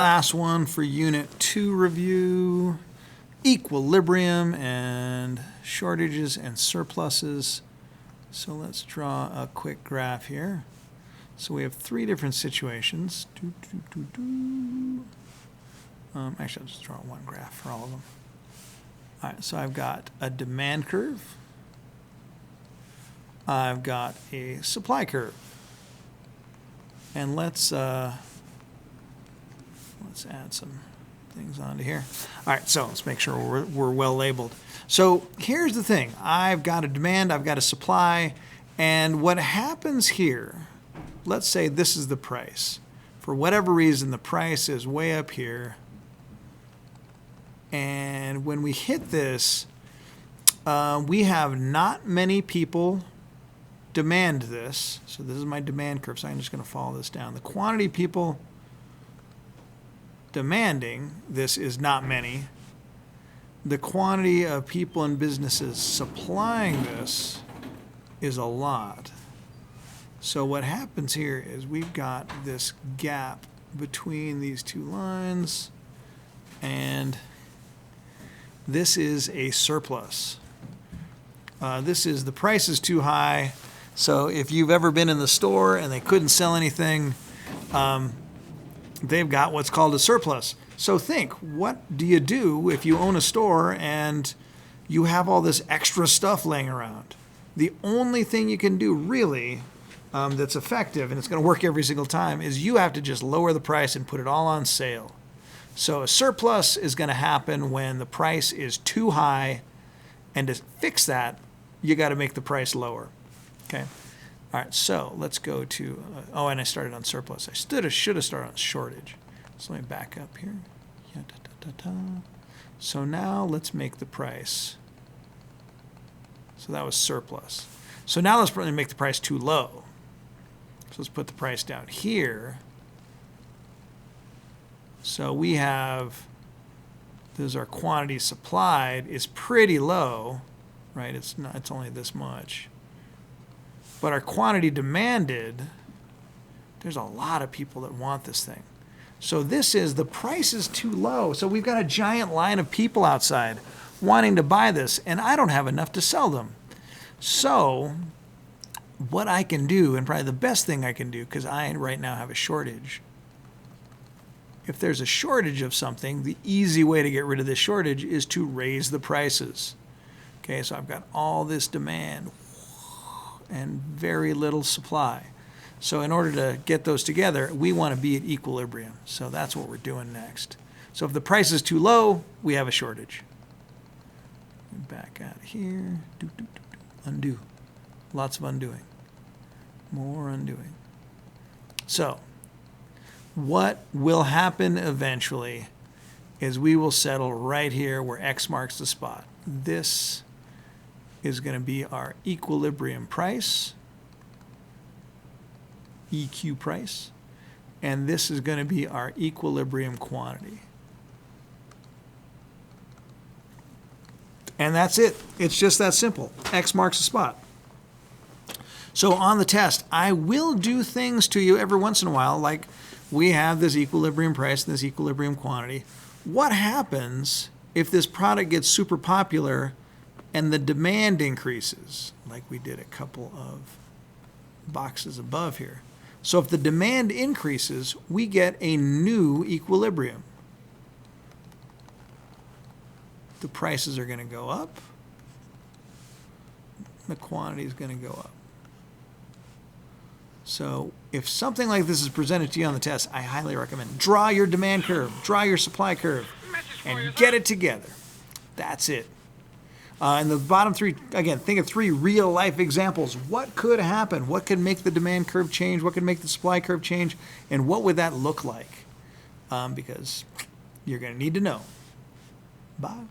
Last one for Unit 2 review, equilibrium and shortages and surpluses. So let's draw a quick graph here. So we have three different situations. Actually, I'll just draw one graph for all of them. All right, so I've got a demand curve. I've got a supply curve. And let's add some things onto here. All right, so let's make sure we're well labeled. So here's the thing. I've got a demand, I've got a supply, and what happens here, let's say this is the price. For whatever reason, the price is way up here. And when we hit this, we have not many people demand this. So this is my demand curve, so I'm just going to follow this down. The quantity of people demanding this is not many. The quantity of people and businesses supplying this is a lot. So what happens here is we've got this gap between these two lines, and this is a surplus. This is the price is too high. So if you've ever been in the store and they couldn't sell anything, they've got what's called a surplus. So think, what do you do if you own a store and you have all this extra stuff laying around? The only thing you can do really that's effective, and it's going to work every single time, is you have to just lower the price and put it all on sale. So a surplus is going to happen when the price is too high, and to fix that, you got to make the price lower. Okay. All right, so let's go to, and I started on surplus. I should have started on shortage. So let me back up here. So now let's make the price. So that was surplus. So now let's probably make the price too low. So let's put the price down here. So we have, this is our quantity supplied is pretty low, right? It's only this much. But our quantity demanded, there's a lot of people that want this thing. So this is, the price is too low. So we've got a giant line of people outside wanting to buy this, and I don't have enough to sell them. So what I can do, and probably the best thing I can do, because I right now have a shortage. If there's a shortage of something, the easy way to get rid of this shortage is to raise the prices. Okay, so I've got all this demand and very little supply. So in order to get those together, we want to be at equilibrium. So that's what we're doing next. So if the price is too low, we have a shortage. Back out of here. Undo. Lots of undoing. More undoing. So what will happen eventually is we will settle right here where X marks the spot. This is going to be our equilibrium price, EQ price, and this is going to be our equilibrium quantity. And that's it. It's just that simple. X marks the spot. So on the test, I will do things to you every once in a while, like we have this equilibrium price and this equilibrium quantity. What happens if this product gets super popular and the demand increases, like we did a couple of boxes above here? So if the demand increases, we get a new equilibrium. The prices are going to go up. The quantity is going to go up. So if something like this is presented to you on the test, I highly recommend draw your demand curve, draw your supply curve, and get it together. That's it. And the bottom three, again, think of three real-life examples. What could happen? What could make the demand curve change? What could make the supply curve change? And what would that look like? Because you're going to need to know. Bye.